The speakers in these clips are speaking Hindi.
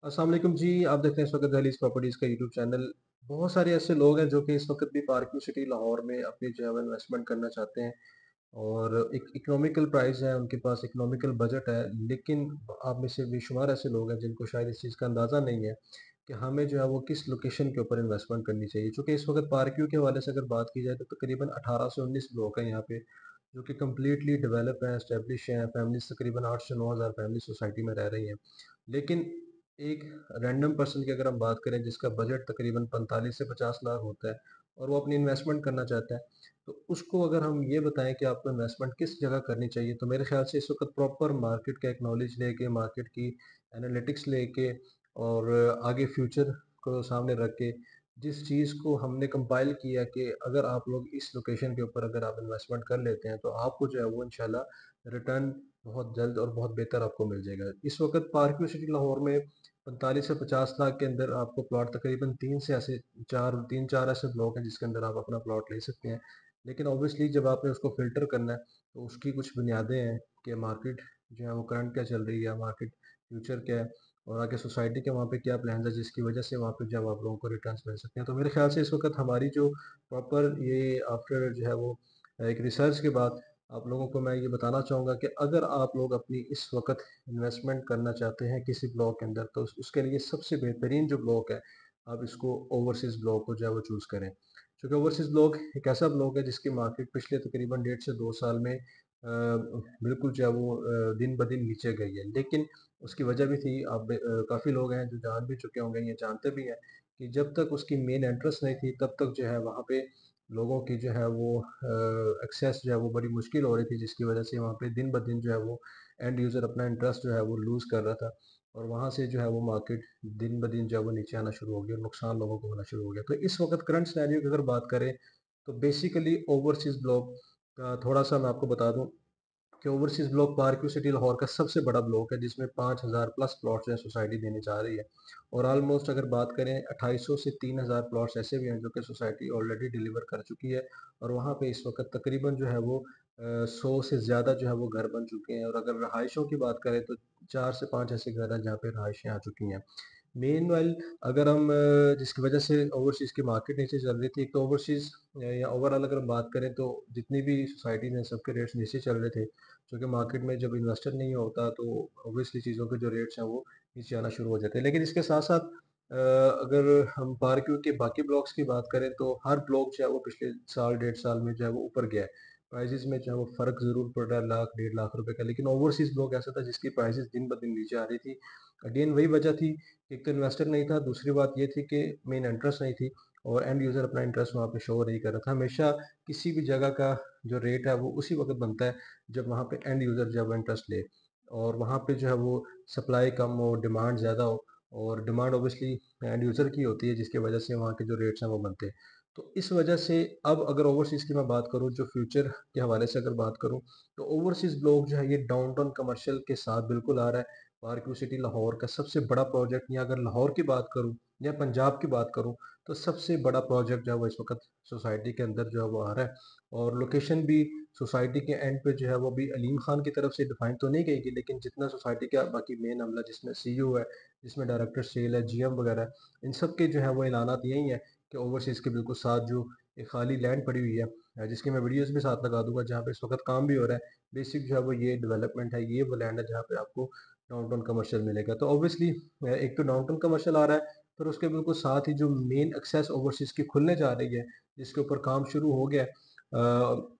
अस्सलाम वालेकुम जी, आप देख रहे हैं इस वक़्त दहलीज़ प्रॉपर्टीज़ का यूट्यूब चैनल। बहुत सारे ऐसे लोग हैं जो कि इस वक़्त भी पार्किंग सिटी लाहौर में अपनी जो है वो इन्वेस्टमेंट करना चाहते हैं और एक इकोनॉमिकल प्राइस है, उनके पास इकोनॉमिकल बजट है। लेकिन आप में से बेशुमार ऐसे लोग हैं जिनको शायद इस चीज़ का अंदाज़ा नहीं है कि हमें जो है वो किस लोकेशन के ऊपर इन्वेस्टमेंट करनी चाहिए। चूँकि इस वक़्त पार्किंग के हवाले से अगर बात की जाए तो तकरीबन 18 से 19 ब्लॉक हैं यहाँ पे, जो कि कंप्लीटली डेवलप हैं, एस्टेब्लिश हैं। फैमिलीज़ तकरीबन 8 से 9 हज़ार फैमिली सोसाइटी में रह रही हैं। लेकिन एक रैंडम पर्सन की अगर हम बात करें जिसका बजट तकरीबन 45 से 50 लाख होता है और वो अपनी इन्वेस्टमेंट करना चाहता है, तो उसको अगर हम ये बताएं कि आपको इन्वेस्टमेंट किस जगह करनी चाहिए, तो मेरे ख्याल से इस वक्त प्रॉपर मार्केट का एक नॉलेज लेके, मार्केट की एनालिटिक्स लेके और आगे फ्यूचर को सामने रख के जिस चीज़ को हमने कंपाइल किया कि अगर आप लोग इस लोकेशन के ऊपर अगर आप इन्वेस्टमेंट कर लेते हैं तो आपको जो है वो इंशाल्लाह रिटर्न बहुत जल्द और बहुत बेहतर आपको मिल जाएगा। इस वक्त पार्क सिटी लाहौर में 45 से 50 लाख के अंदर आपको प्लॉट तकरीबन 3 से ऐसे 4 ऐसे ब्लॉक हैं जिसके अंदर आप अपना प्लॉट ले सकते हैं। लेकिन ऑब्वियसली जब आपने उसको फ़िल्टर करना है, तो उसकी कुछ बुनियादें हैं कि मार्केट जो है वो करंट क्या चल रही है, मार्केट फ्यूचर क्या है और आगे सोसाइटी के वहाँ पे क्या प्लान्स है जिसकी वजह से वहाँ पे जब आप लोगों को रिटर्न्स मिल सकते हैं। तो मेरे ख्याल से इस वक़्त हमारी जो प्रॉपर ये आफ्टर जो है वो एक रिसर्च के बाद आप लोगों को मैं ये बताना चाहूँगा कि अगर आप लोग अपनी इस वक़्त इन्वेस्टमेंट करना चाहते हैं किसी ब्लॉक के अंदर, तो उसके लिए सबसे बेहतरीन जो ब्लॉक है, आप इसको ओवरसीज़ ब्लॉक को जो है वो चूज़ करें। क्योंकि ओवरसीज़ ब्लॉक एक ऐसा ब्लॉक है जिसकी मार्केट पिछले तकरीबन 1.5 से 2 साल में बिल्कुल जो है वो दिन ब दिन नीचे गई है। लेकिन उसकी वजह भी थी, आप काफ़ी लोग हैं जो जान भी चुके होंगे, ये जानते भी हैं कि जब तक उसकी मेन एंट्रेंस नहीं थी, तब तक जो है वहाँ पे लोगों की जो है वो एक्सेस जो है वो बड़ी मुश्किल हो रही थी, जिसकी वजह से वहाँ पे दिन ब दिन जो है वो एंड यूज़र अपना इंटरेस्ट जो है वो लूज़ कर रहा था और वहाँ से जो है वो मार्केट दिन ब दिन जो है वो नीचे आना शुरू हो गया और नुकसान लोगों को होना शुरू हो गया। तो इस वक़्त करंट सिनेरियो की अगर बात करें, तो बेसिकली ओवरसीज़ ब्लॉक का थोड़ा-सा मैं आपको बता दूँ कि overseas block park city Lahore का सबसे बड़ा ब्लॉक है जिसमें 5000 प्लस प्लॉट्स हैं, सोसाइटी देने जा रही है। और ऑलमोस्ट अगर बात करें 2800 से 3000 प्लॉट्स ऐसे भी हैं जो कि सोसाइटी ऑलरेडी डिलीवर कर चुकी है और वहाँ पे इस वक्त तकरीबन जो है वो 100 से ज़्यादा जो है वो घर बन चुके हैं। और अगर रहायशों की बात करें तो 4 से 5 ऐसे घर हैं जहाँ पे रहायशें आ चुकी हैं। मीनवाइल अगर हम जिसकी वजह से ओवरसीज़ की मार्केट नीचे चल रही थी, एक तो ओवरसीज़ या ओवरऑल अगर हम बात करें तो जितनी भी सोसाइटीज़ हैं सबके रेट्स नीचे चल रहे थे, क्योंकि मार्केट में जब इन्वेस्टर नहीं होता तो ऑब्वियसली चीज़ों के जो रेट्स हैं वो नीचे आना शुरू हो जाते हैं। लेकिन इसके साथ-साथ अगर हम पार्क के बाकी ब्लॉक्स की बात करें तो हर ब्लॉक जो है वो पिछले साल, डेढ़ साल में जो है वो ऊपर गया है। प्राइसेज़ में जो है वो फ़र्क ज़रूर पड़ रहा है, लाख, डेढ़ लाख रुपए का। लेकिन ओवरसीज़ ब्लॉक ऐसा था जिसकी प्राइसेज़ दिन ब दिन नीचे आ रही थी। अगेन वही वजह थी, एक तो इन्वेस्टर नहीं था, दूसरी बात ये थी कि मेन इंटरेस्ट नहीं थी और एंड यूज़र अपना इंटरेस्ट वहाँ पे शो नहीं कर रहा था। हमेशा किसी भी जगह का जो रेट है वो उसी वक़्त बनता है जब वहाँ पे एंड यूज़र जब इंटरेस्ट ले और वहाँ पे जो है वो सप्लाई कम हो, डिमांड ज़्यादा हो और डिमांड ऑब्वियसली एंड यूज़र की होती है जिसकी वजह से वहाँ के जो रेट्स हैं वो बनते हैं। तो इस वजह से अब अगर ओवरसीज़ की मैं बात करूँ, जो फ्यूचर के हवाले से अगर बात करूँ, तो ओवरसीज़ ब्लॉक जो है ये डाउनटाउन कमर्शियल के साथ बिल्कुल आ रहा है। पार्क सिटी लाहौर का सबसे बड़ा प्रोजेक्ट, या अगर लाहौर की बात करूँ या पंजाब की बात करूँ, तो सबसे बड़ा प्रोजेक्ट जो है वो इस वक़्त सोसाइटी के अंदर जो है वो आ रहा है और लोकेशन भी सोसाइटी के एंड पे जो है वो अभी अलीम खान की तरफ से डिफाइन तो नहीं गई, लेकिन जितना सोसाइटी का बाकी मेन अमला जिसमें सीईओ है, जिसमें डायरेक्टर सेल है, जीएम वगैरह है, इन सब के जो है वो ऐलानात यही है कि ओवरसीज़ के बिल्कुल साथ जो एक खाली लैंड पड़ी हुई है, जिसकी मैं वीडियोस भी साथ लगा दूंगा, जहाँ पे इस वक्त काम भी हो रहा है। बेसिक जो है वो ये डेवलपमेंट है, ये वो लैंड है जहाँ पे आपको डाउनटाउन कमर्शियल मिलेगा। तो ऑब्वियसली एक तो डाउनटाउन कमर्शियल आ रहा है, फिर उसके बिल्कुल साथ ही जो मेन एक्सेस ओवरसीज़ की खुलने जा रही है, जिसके ऊपर काम शुरू हो गया है।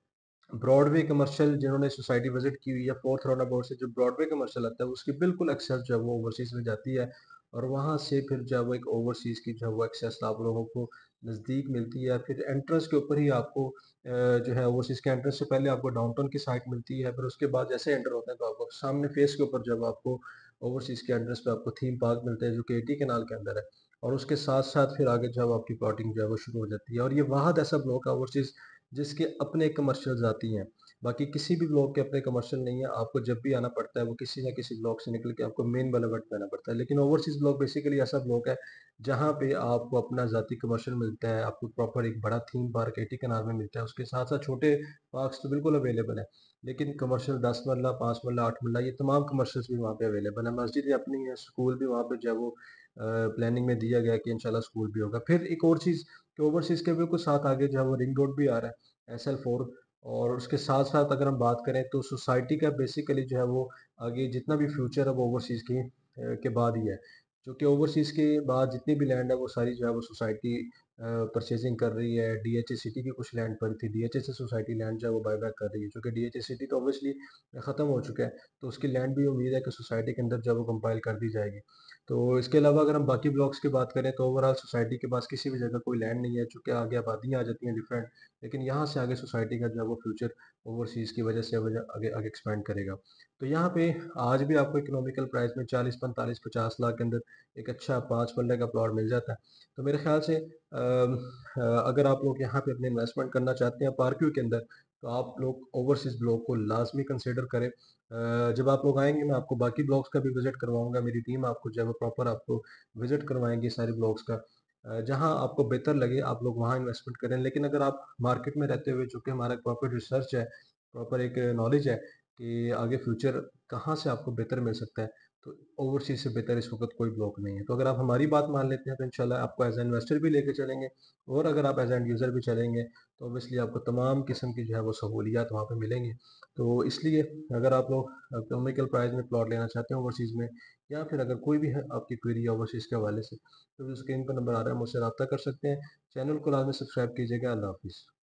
ब्रॉडवे कमर्शियल जिन्होंने सोसाइटी विजिट की हुई है, फोर्थ राउंड अबाउट से जो ब्रॉडवे कमर्शियल आता है उसकी बिल्कुल एक्सेस जो है वो ओवरसीज में जाती है और वहाँ से फिर जो है वो एक ओवरसीज की जो है वो एक्सेस आप लोगों को नज़दीक मिलती है। फिर एंट्रेंस के ऊपर ही आपको जो है ओवरसीज के एंट्रेंस से पहले आपको डाउनटाउन की साइट मिलती है, फिर उसके बाद जैसे एंटर होते हैं तो आपको सामने फेस के ऊपर जब आपको ओवरसीज के एंट्रेंस पे आपको थीम पार्क मिलता है जो कि एटी कैनाल के अंदर है और उसके साथ साथ फिर आगे जो है आपकी प्लॉटिंग जो है वो शुरू हो जाती है और ये वाहद ऐसा ब्लॉक है ओवरसीज जिसके अपने कमर्शियल्स आती हैं। बाकी किसी भी ब्लॉक के अपने कमर्शियल नहीं है, आपको जब भी आना पड़ता है वो किसी न किसी ब्लॉक से निकल के आपको मेन बोलेवियार्ड पे आना पड़ता है। लेकिन ओवरसीज़ ब्लॉक बेसिकली ऐसा ब्लॉक है, जहाँ पे आपको अपना ज़ाती कमर्शियल मिलता है, आपको प्रॉपर एक बड़ा थीम पार्क एटी कैनाल में मिलता है, उसके साथ-साथ छोटे पार्क्स तो बिल्कुल अवेलेबल है। लेकिन कमर्शियल 10 मरला, 5 मरला, 8 मरला ये तमाम कमर्शियल्स भी वहाँ पे अवेलेबल है। मस्जिदें अपनी हैं, स्कूल भी वहाँ पे जो है वो प्लानिंग में दिया गया है कि इंशाल्लाह स्कूल भी होगा। फिर एक और चीज़ कि ओवरसीज़ के बिल्कुल साथ आगे जो है वो रिंग रोड भी आ रहा है, एसएल-4 और उसके साथ-साथ अगर हम बात करें तो सोसाइटी का बेसिकली जो है वो आगे जितना भी फ्यूचर है वो ओवरसीज़ के बाद ही है। क्योंकि ओवरसीज़ के बाद जितनी भी लैंड है वो सारी जो है वो सोसाइटी परचेज़िंग कर रही है। डीएचए सिटी की कुछ लैंड पड़ी थी, डीएचए से सोसाइटी लैंड जो है वो बाय बैक कर रही है। क्योंकि डीएचए सिटी तो ऑब्वियसली ख़त्म हो चुका है, तो उसकी लैंड भी उम्मीद है कि सोसाइटी के अंदर जो है वो कंपाइल कर दी जाएगी। तो इसके अलावा अगर हम बाकी ब्लॉक्स की बात करें तो ओवरऑल सोसाइटी के पास किसी भी जगह कोई लैंड नहीं है, चूँकि आगे आबादियाँ आ जाती हैं डिफरेंट, लेकिन यहाँ से आगे सोसाइटी का जो है वो फ्यूचर ओवरसीज़ की वजह से वजह आगे आगे एक्सपैंड करेगा। तो यहाँ पे आज भी आपको इकोनॉमिकल प्राइस में 40, 45, 50 लाख के अंदर एक अच्छा 5 मरले का प्लॉट मिल जाता है। तो मेरे ख़्याल से अगर आप लोग यहाँ पे अपनी इन्वेस्टमेंट करना चाहते हैं पार्क व्यू के अंदर, तो आप लोग ओवरसीज़ ब्लॉक को लाज़मी कंसिडर करें। जब आप लोग आएँगे मैं आपको बाकी ब्लॉक्स का भी विज़िट करवाऊँगा, मेरी टीम आपको जो है वो प्रॉपर आपको विज़िट करवाएँगे सारे ब्लॉक्स का। जहाँ आपको बेहतर लगे आप लोग वहाँ इन्वेस्टमेंट करें। लेकिन अगर आप मार्केट में रहते हुए चूँकि हमारा प्रॉपर रिसर्च है, प्रॉपर एक नॉलेज है कि आगे फ्यूचर कहाँ से आपको बेहतर मिल सकता है, तो ओवरसीज़ से बेहतर इस वक़्त कोई ब्लॉक नहीं है। तो अगर आप हमारी बात मान लेते हैं तो इंशाल्लाह आपको एज़ अ इन्वेस्टर भी लेके चलेंगे और अगर आप एज़ एंड यूज़र भी चलेंगे, तो ऑब्वियसली आपको तमाम किस्म की जो है वो सहूलियत वहाँ पे मिलेंगी। तो इसलिए अगर आप लोग इकोनॉमिकल प्राइस में प्लॉट लेना चाहते हैं ओवरसीज़ में या फिर अगर कोई भी है आपकी क्वेरी है ओवरसीज़ के हवाले से, तो जो स्क्रीन पर नंबर आ रहा है मुझसे राब्ता कर सकते हैं। चैनल को लाज़मी सब्सक्राइब कीजिएगा। अल्लाह हाफ़िज़।